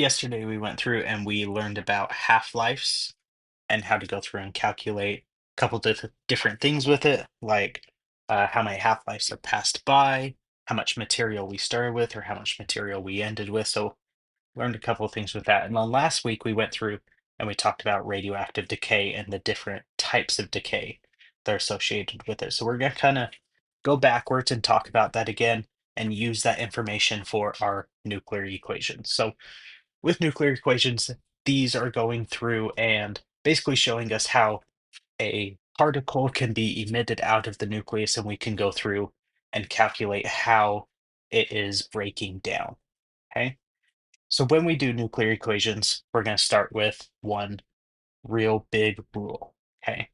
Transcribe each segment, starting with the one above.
Yesterday we went through and we learned about half-lives and how to go through and calculate a couple different things with it, like how many half-lives are passed by, how much material we started with, or how much material we ended with. So learned a couple of things with that. And then last week we went through and we talked about radioactive decay and the different types of decay that are associated with it. So we're going to kind of go backwards and talk about that again and use that information for our nuclear equations. So with nuclear equations, these are going through and basically showing us how a particle can be emitted out of the nucleus, and we can go through and calculate how it is breaking down. Okay. So when we do nuclear equations, we're going to start with one real big rule. Okay.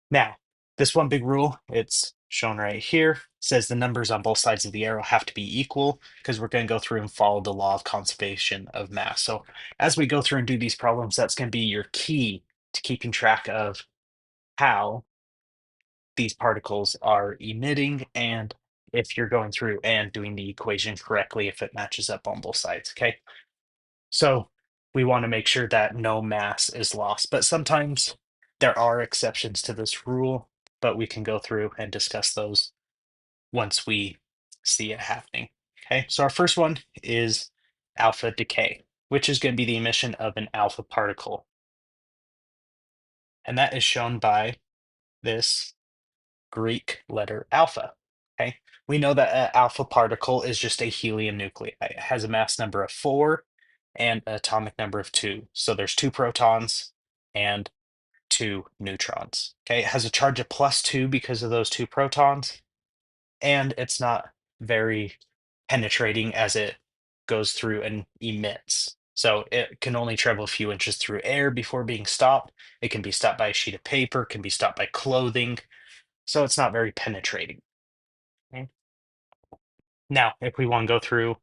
Now, this one big rule, it's shown right here, says the numbers on both sides of the arrow have to be equal because we're going to go through and follow the law of conservation of mass. So as we go through and do these problems, that's going to be your key to keeping track of how these particles are emitting and if you're going through and doing the equation correctly, if it matches up on both sides. Okay. So we want to make sure that no mass is lost, but sometimes there are exceptions to this rule, but we can go through and discuss those once we see it happening. Okay, so our first one is alpha decay, which is going to be the emission of an alpha particle. And that is shown by this Greek letter alpha. Okay, we know that an alpha particle is just a helium nuclei. It has a mass number of 4 and an atomic number of 2. So there's 2 protons and 2 neutrons. Okay, it has a charge of +2 because of those 2 protons, and it's not very penetrating as it goes through and emits. So it can only travel a few inches through air before being stopped. It can be stopped by a sheet of paper, can be stopped by clothing. So it's not very penetrating. Okay. Now, if we want to go through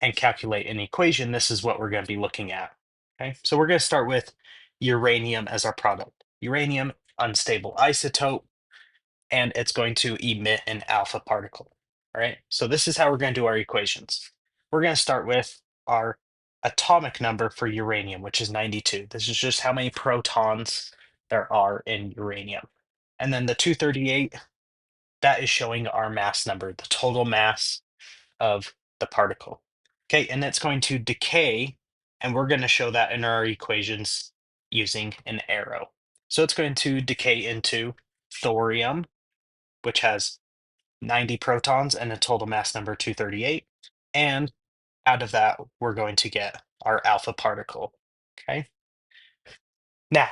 and calculate an equation, this is what we're going to be looking at. Okay, so we're going to start with uranium as our product. Uranium, unstable isotope, and it's going to emit an alpha particle. All right, so this is how we're going to do our equations. We're going to start with our atomic number for uranium, which is 92. This is just how many protons there are in uranium. And then the 238, that is showing our mass number, the total mass of the particle. Okay, and it's going to decay, and we're going to show that in our equations using an arrow. So it's going to decay into thorium, which has 90 protons and a total mass number 238. And out of that, we're going to get our alpha particle. Okay. Now,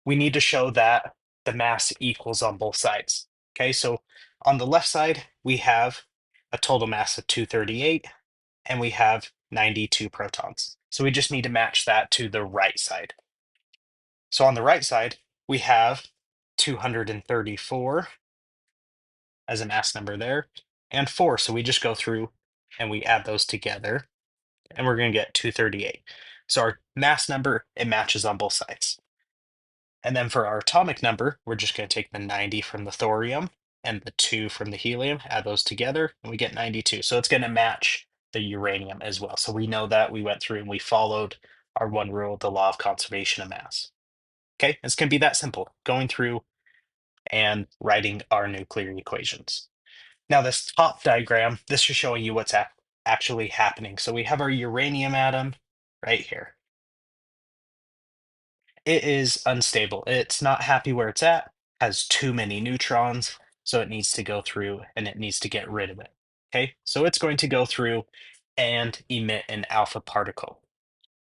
we need to show that the mass equals on both sides. Okay, so on the left side, we have a total mass of 238 and we have 92 protons. So we just need to match that to the right side. So on the right side, we have 234 as a mass number there and 4. So we just go through and we add those together and we're going to get 238. So our mass number, it matches on both sides. And then for our atomic number, we're just going to take the 90 from the thorium and the 2 from the helium, add those together, and we get 92. So it's going to match the uranium as well. So we know that we went through and we followed our one rule, the law of conservation of mass. Okay, it's going to be that simple, going through and writing our nuclear equations. Now, this top diagram, this is showing you what's actually happening. So we have our uranium atom right here. It is unstable. It's not happy where it's at, has too many neutrons, so it needs to go through and it needs to get rid of it. Okay, so it's going to go through and emit an alpha particle.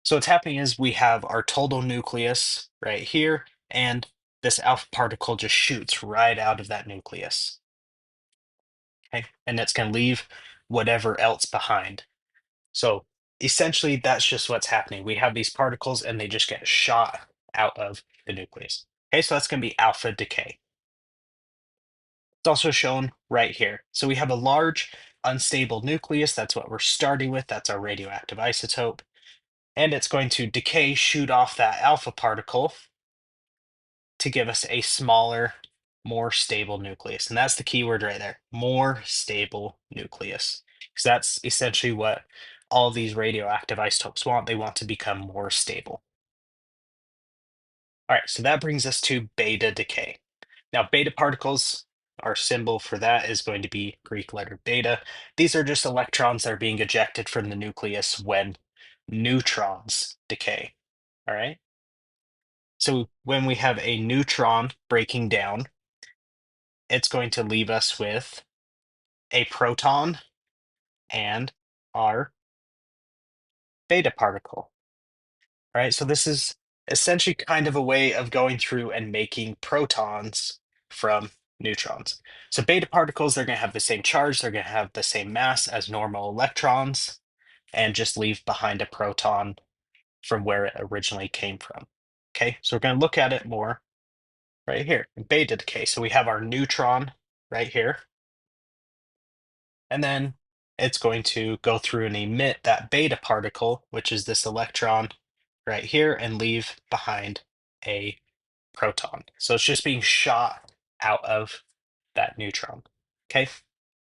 So what's happening is we have our total nucleus right here, and this alpha particle just shoots right out of that nucleus. Okay, and it's going to leave whatever else behind. So essentially, that's just what's happening. We have these particles and they just get shot out of the nucleus. Okay, so that's going to be alpha decay. It's also shown right here. So we have a large unstable nucleus. That's what we're starting with. That's our radioactive isotope. And it's going to decay, shoot off that alpha particle to give us a smaller, more stable nucleus. And that's the key word right there, more stable nucleus. Because that's essentially what all these radioactive isotopes want. They want to become more stable. All right, so that brings us to beta decay. Now, beta particles, our symbol for that is going to be Greek letter beta. These are just electrons that are being ejected from the nucleus when neutrons decay. All right. So when we have a neutron breaking down, it's going to leave us with a proton and our beta particle. All right. So this is essentially kind of a way of going through and making protons from neutrons. So beta particles, they're going to have the same charge, they're going to have the same mass as normal electrons, and just leave behind a proton from where it originally came from. Okay, so we're going to look at it more right here in beta decay. So we have our neutron right here, and then it's going to go through and emit that beta particle, which is this electron right here, and leave behind a proton. So it's just being shot out of that neutron. Okay,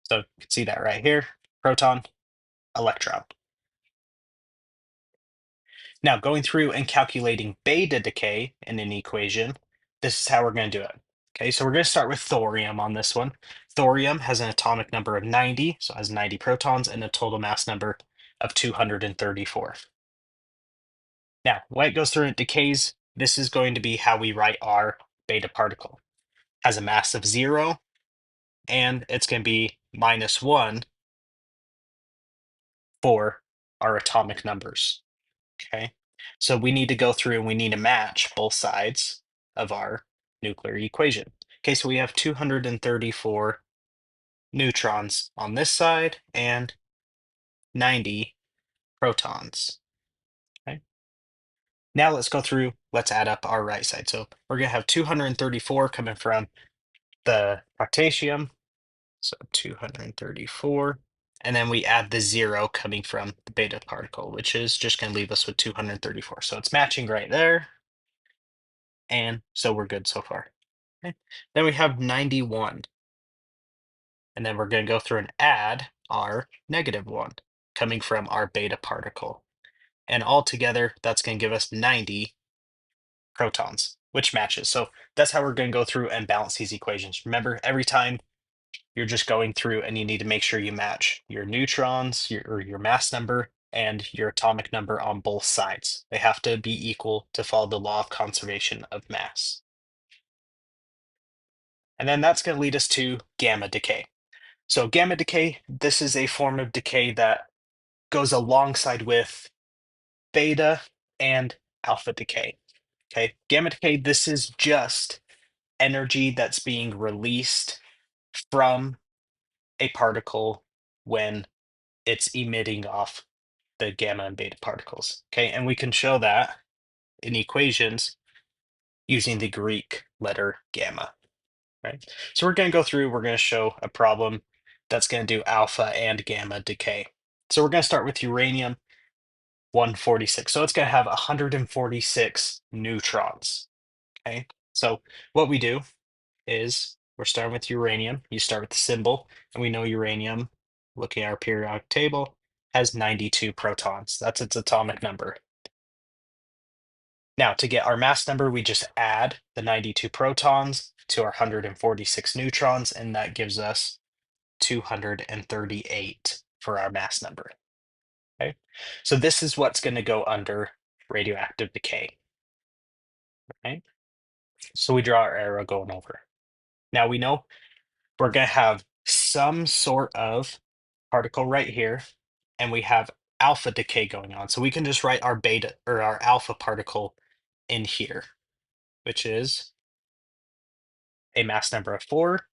so you can see that right here, proton, electron. Now going through and calculating beta decay in an equation, this is how we're going to do it. Okay, so we're going to start with thorium on this one. Thorium has an atomic number of 90, so it has 90 protons and a total mass number of 234. Now, when it goes through and decays, this is going to be how we write our beta particle. Has a mass of 0, and it's going to be -1 for our atomic numbers. Okay, so we need to go through and we need to match both sides of our nuclear equation. Okay, so we have 234 neutrons on this side and 90 protons. Okay, now let's go through, let's add up our right side. So we're going to have 234 coming from the potassium, so 234. And then we add the 0 coming from the beta particle, which is just going to leave us with 234. So it's matching right there. And so we're good so far. Okay. Then we have 91. And then we're going to go through and add our -1 coming from our beta particle. And altogether, that's going to give us 90 protons, which matches. So that's how we're going to go through and balance these equations. Remember, every time you're just going through and you need to make sure you match your neutrons, or your mass number, and your atomic number on both sides. They have to be equal to follow the law of conservation of mass. And then that's going to lead us to gamma decay. So gamma decay, this is a form of decay that goes alongside with beta and alpha decay. Okay, gamma decay, this is just energy that's being released from a particle when it's emitting off the gamma and beta particles. Okay, and we can show that in equations using the Greek letter gamma. Right, so we're going to go through, we're going to show a problem that's going to do alpha and gamma decay. So we're going to start with uranium 146. So it's going to have 146 neutrons. Okay, so what we do is we're starting with uranium. You start with the symbol, and we know uranium, looking at our periodic table, has 92 protons. That's its atomic number. Now, to get our mass number, we just add the 92 protons to our 146 neutrons, and that gives us 238 for our mass number. Okay, so this is what's going to go under radioactive decay. Okay, so we draw our arrow going over. Now we know we're going to have some sort of particle right here, and we have alpha decay going on. So we can just write our beta or our alpha particle in here, which is a mass number of 4,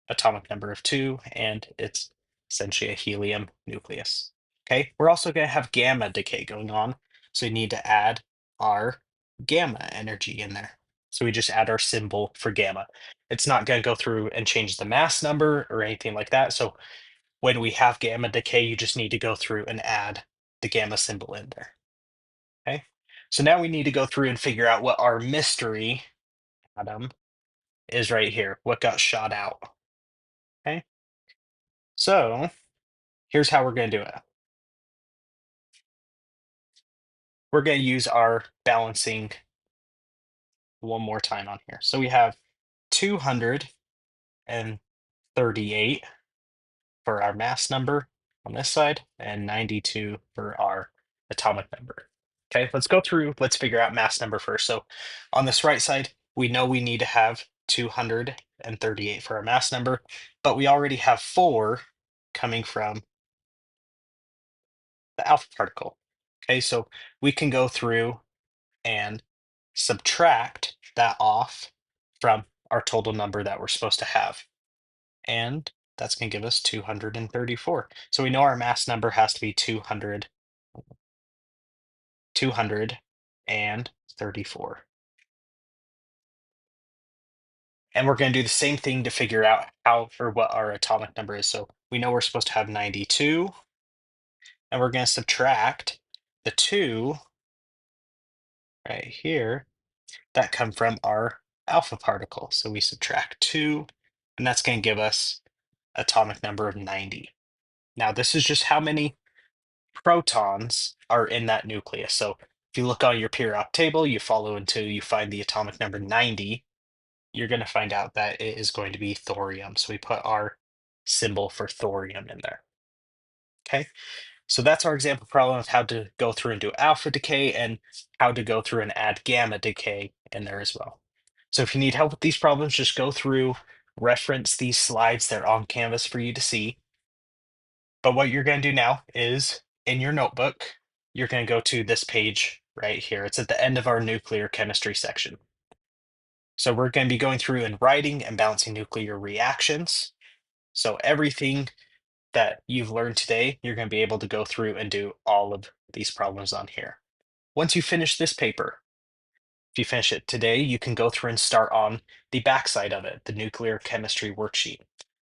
atomic number of 2, and it's essentially a helium nucleus. Okay, we're also going to have gamma decay going on, so we need to add our gamma energy in there. So we just add our symbol for gamma. It's not going to go through and change the mass number or anything like that. So when we have gamma decay, you just need to go through and add the gamma symbol in there. Okay, so now we need to go through and figure out what our mystery atom is right here, what got shot out. Okay, so here's how we're going to do it. we're going to use our balancing one more time on here. So we have 238 for our mass number on this side and 92 for our atomic number. Okay, let's go through, let's figure out mass number first. So on this right side, we know we need to have 238 for our mass number, but we already have 4 coming from the alpha particle. Okay, so we can go through and subtract that off from our total number that we're supposed to have. And that's going to give us 234. So we know our mass number has to be 234. And we're going to do the same thing to figure out how or what our atomic number is. So we know we're supposed to have 92, and we're going to subtract the 2 right here that come from our alpha particle. So we subtract 2, and that's going to give us atomic number of 90. Now, this is just how many protons are in that nucleus. So if you look on your periodic table, you follow until you find the atomic number 90, you're going to find out that it is going to be thorium. So we put our symbol for thorium in there. Okay, so that's our example problem of how to go through and do alpha decay and how to go through and add gamma decay in there as well. So if you need help with these problems, just go through, reference these slides. They're on Canvas for you to see. But what you're going to do now is in your notebook, you're going to go to this page right here. It's at the end of our nuclear chemistry section. So we're going to be going through and writing and balancing nuclear reactions. So everything that you've learned today, you're going to be able to go through and do all of these problems on here. Once you finish this paper, if you finish it today, you can go through and start on the backside of it, the nuclear chemistry worksheet.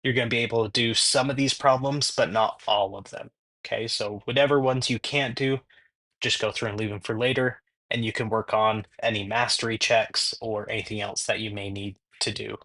You're going to be able to do some of these problems, but not all of them. Okay, so whatever ones you can't do, just go through and leave them for later, and you can work on any mastery checks or anything else that you may need to do